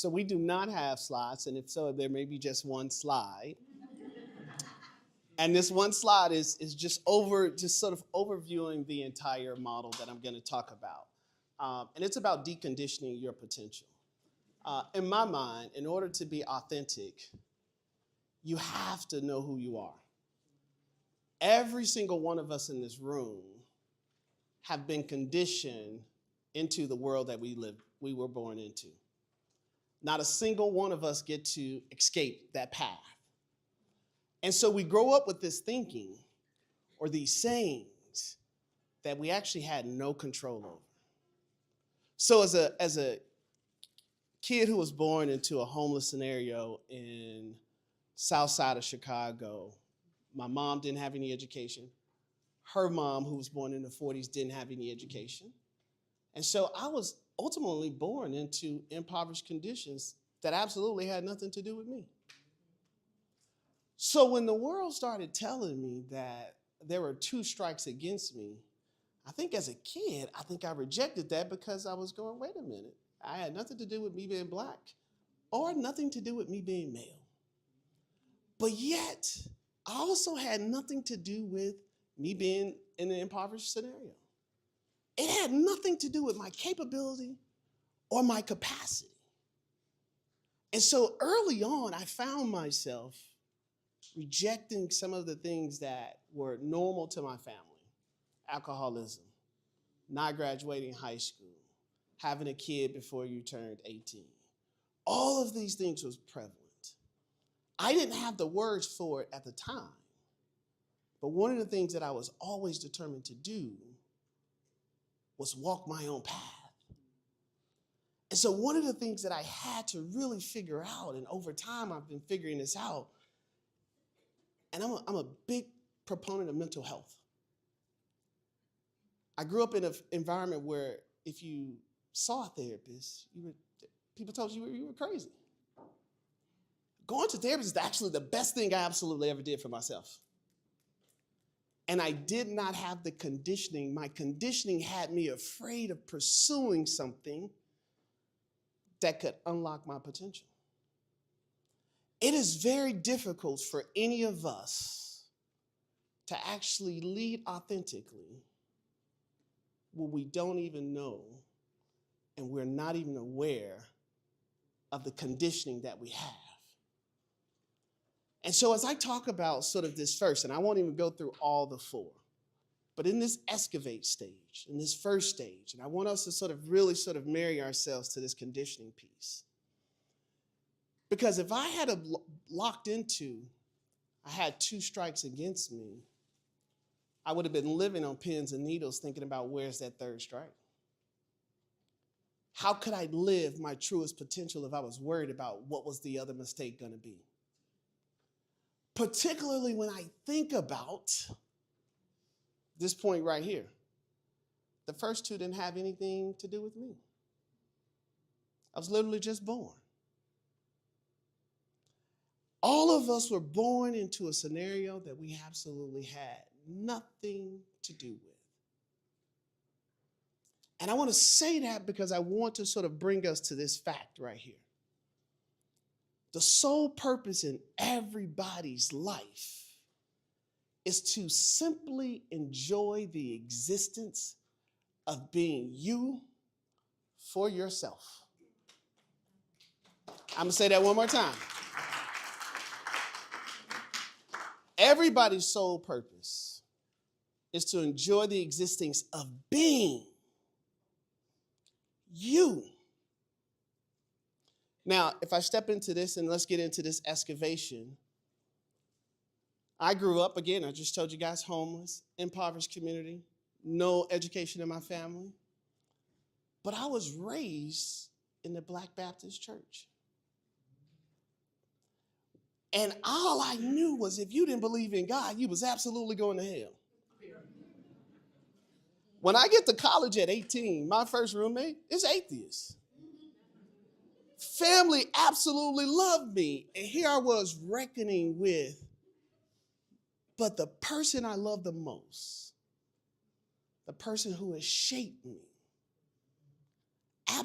So we do not have slides, and if so, there may be just one slide. And this one slide is just sort of overviewing the entire model that I'm going to talk about. And it's about deconditioning your potential. In my mind, in order to be authentic, you have to know who you are. Every single one of us in this room have been conditioned into the world that we were born into. Not a single one of us get to escape that path. And so we grow up with this thinking or these sayings that we actually had no control over. So as a kid who was born into a homeless scenario in south side of Chicago, my mom didn't have any education. Her mom, who was born in the 40s, didn't have any education. And so I was ultimately born into impoverished conditions that absolutely had nothing to do with me. So when the world started telling me that there were 2 strikes against me, I think as a kid, I rejected that because I was going, wait a minute, I had nothing to do with me being black or nothing to do with me being male. But yet, I also had nothing to do with me being in an impoverished scenario. It had nothing to do with my capability or my capacity. And so early on, I found myself rejecting some of the things that were normal to my family. Alcoholism, not graduating high school, having a kid before you turned 18. All of these things was prevalent. I didn't have the words for it at the time, but one of the things that I was always determined to do was walk my own path. And so one of the things that I had to really figure out, and over time I've been figuring this out, and I'm a big proponent of mental health. I grew up in an environment where if you saw a therapist, people told you you were crazy. Going to therapy is actually the best thing I absolutely ever did for myself. And I did not have the conditioning. My conditioning had me afraid of pursuing something that could unlock my potential. It is very difficult for any of us to actually lead authentically when we don't even know and we're not even aware of the conditioning that we have. And so as I talk about sort of this first, and I won't even go through all the 4, but in this excavate stage, in this first stage, and I want us to sort of really sort of marry ourselves to this conditioning piece. Because if I had locked into, I had 2 strikes against me, I would have been living on pins and needles thinking about where's that 3rd strike? How could I live my truest potential if I was worried about what was the other mistake going to be? Particularly when I think about this point right here. The first 2 didn't have anything to do with me. I was literally just born. All of us were born into a scenario that we absolutely had nothing to do with. And I want to say that because I want to sort of bring us to this fact right here. The sole purpose in everybody's life is to simply enjoy the existence of being you for yourself. I'm going to say that one more time. Everybody's sole purpose is to enjoy the existence of being you. Now, if I step into this and let's get into this excavation, I grew up, again, I just told you guys, homeless, impoverished community, no education in my family. But I was raised in the Black Baptist church. And all I knew was if you didn't believe in God, you was absolutely going to hell. When I get to college at 18, my first roommate is atheist. Family absolutely loved me. And here I was reckoning with, but the person I love the most, the person who has shaped me,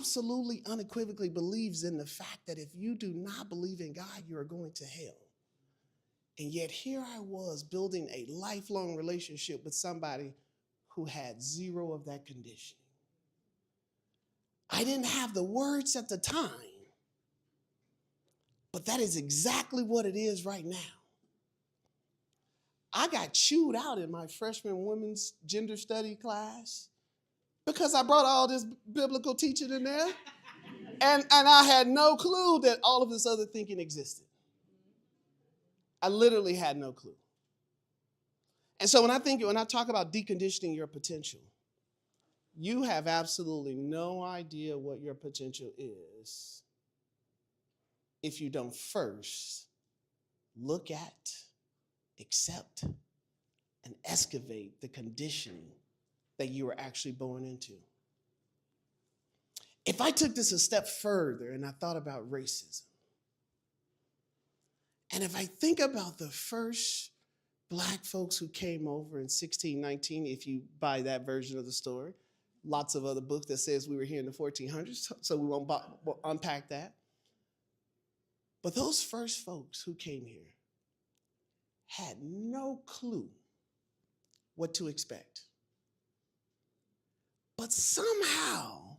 absolutely unequivocally believes in the fact that if you do not believe in God, you are going to hell. And yet here I was building a lifelong relationship with somebody who had zero of that conditioning. I didn't have the words at the time, but that is exactly what it is right now. I got chewed out in my freshman women's gender study class because I brought all this biblical teaching in there. And I had no clue that all of this other thinking existed. I literally had no clue. And so when I talk about deconditioning your potential, you have absolutely no idea what your potential is if you don't first look at, accept, and excavate the conditioning that you were actually born into. If I took this a step further and I thought about racism, and if I think about the first Black folks who came over in 1619, if you buy that version of the story, lots of other books that says we were here in the 1400s, so we won't unpack that. But those first folks who came here had no clue what to expect. But somehow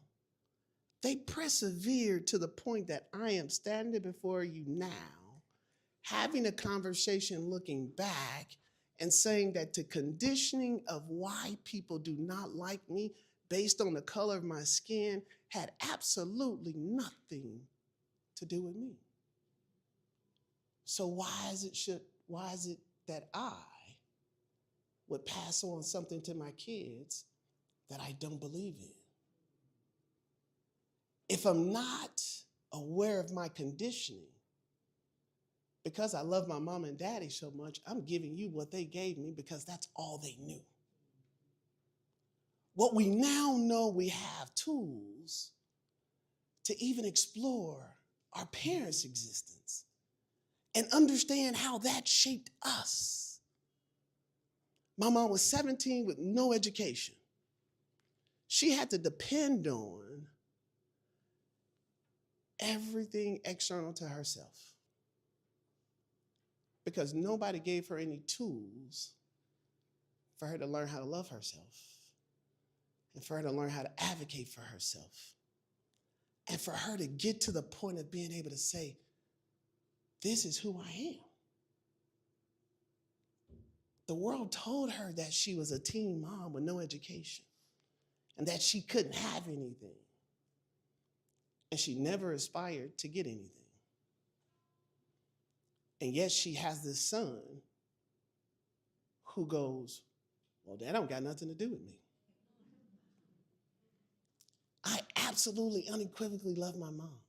they persevered to the point that I am standing before you now, having a conversation looking back and saying that the conditioning of why people do not like me based on the color of my skin had absolutely nothing to do with me. So why is it that I would pass on something to my kids that I don't believe in? If I'm not aware of my conditioning, because I love my mom and daddy so much, I'm giving you what they gave me because that's all they knew. What we now know, we have tools to even explore our parents' existence and understand how that shaped us. My mom was 17 with no education. She had to depend on everything external to herself because nobody gave her any tools for her to learn how to love herself and for her to learn how to advocate for herself and for her to get to the point of being able to say, this is who I am. The world told her that she was a teen mom with no education and that she couldn't have anything. And she never aspired to get anything. And yet she has this son who goes, well, that don't got nothing to do with me. I absolutely unequivocally love my mom.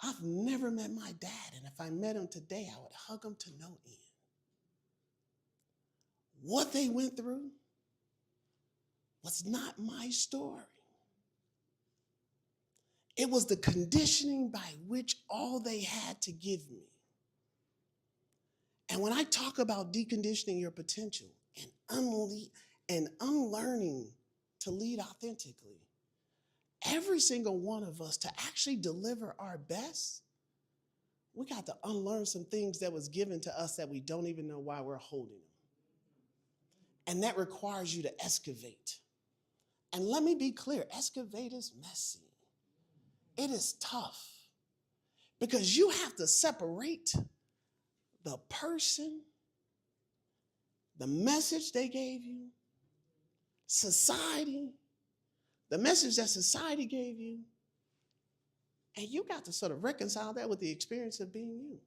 I've never met my dad, and if I met him today, I would hug him to no end. What they went through was not my story. It was the conditioning by which all they had to give me. And when I talk about deconditioning your potential and unlearning to lead authentically, every single one of us, to actually deliver our best, we got to unlearn some things that was given to us that we don't even know why we're holding them. And that requires you to excavate. And let me be clear, excavate is messy. It is tough because you have to separate the person, the message they gave you, society, the message that society gave you, and you got to sort of reconcile that with the experience of being you.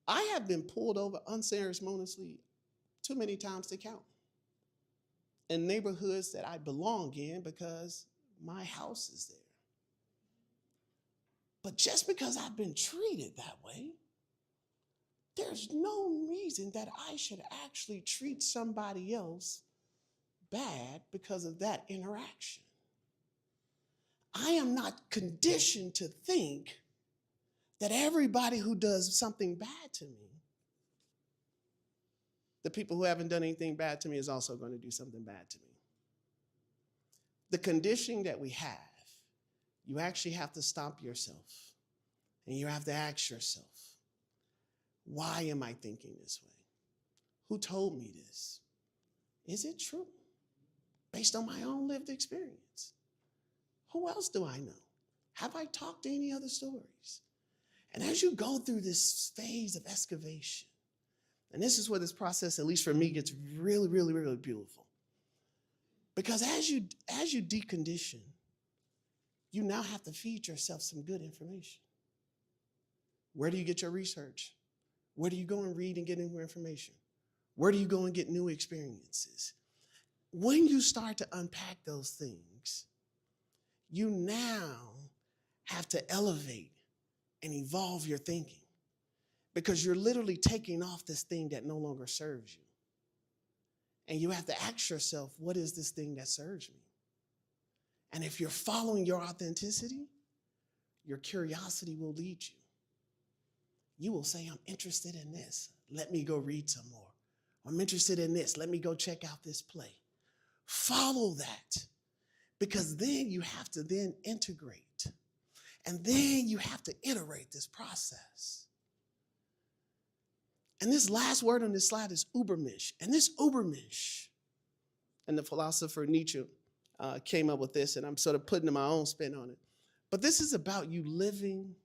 I have been pulled over unceremoniously too many times to count in neighborhoods that I belong in because my house is there. But just because I've been treated that way, there's no reason that I should actually treat somebody else bad because of that interaction. I am not conditioned to think that everybody who does something bad to me, the people who haven't done anything bad to me, is also going to do something bad to me. the conditioning that we have, you actually have to stop yourself and you have to ask yourself, why am I thinking this way? Who told me this? Is it true? Based on my own lived experience. Who else do I know? Have I talked to any other stories? And as you go through this phase of excavation, and this is where this process, at least for me, gets really, really, really beautiful. Because as you decondition, you now have to feed yourself some good information. Where do you get your research? Where do you go and read and get new information? Where do you go and get new experiences? When you start to unpack those things, you now have to elevate and evolve your thinking, because you're literally taking off this thing that no longer serves you. And you have to ask yourself, what is this thing that serves me? And if you're following your authenticity, your curiosity will lead you. You will say, I'm interested in this. Let me go read some more. I'm interested in this. Let me go check out this play. Follow that, because then you have to then integrate. And then you have to iterate this process. And this last word on this slide is Übermensch. And this Übermensch, and the philosopher Nietzsche came up with this, and I'm sort of putting my own spin on it. But this is about you living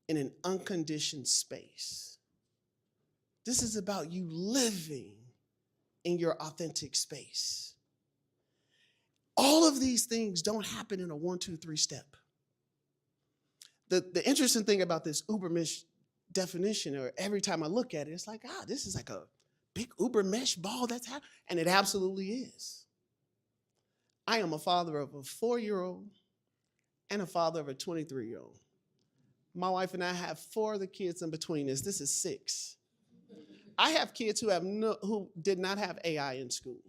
in an unconditioned space. This is about you living in your authentic space. All of these things don't happen in a 1, 2, 3 step. The interesting thing about this Übermensch definition, or every time I look at it, it's like, this is like a big Übermensch ball that's happening. And it absolutely is. I am a father of a 4-year-old and a father of a 23-year-old. My wife and I have 4 other kids in between us. This is 6. I have kids who did not have AI in school.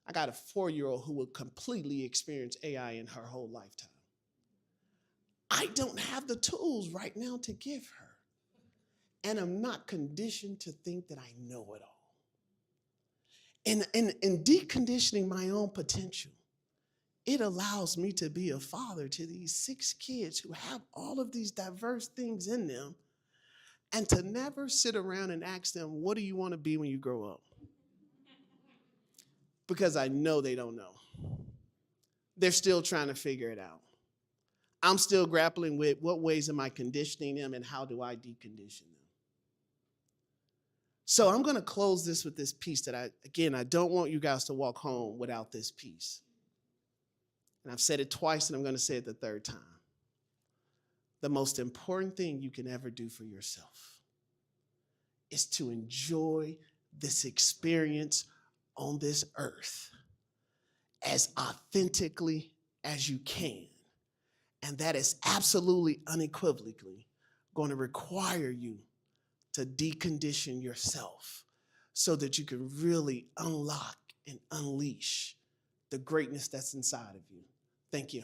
I got a 4-year-old who will completely experience AI in her whole lifetime. I don't have the tools right now to give her. And I'm not conditioned to think that I know it all. In deconditioning my own potential, it allows me to be a father to these 6 kids who have all of these diverse things in them, and to never sit around and ask them, what do you want to be when you grow up? Because I know they don't know. They're still trying to figure it out. I'm still grappling with what ways am I conditioning them and how do I decondition them? So I'm going to close this with this piece that I don't want you guys to walk home without this piece. And I've said it twice and I'm going to say it the 3rd time. The most important thing you can ever do for yourself is to enjoy this experience on this earth as authentically as you can. And that is absolutely unequivocally going to require you to decondition yourself so that you can really unlock and unleash the greatness that's inside of you. Thank you.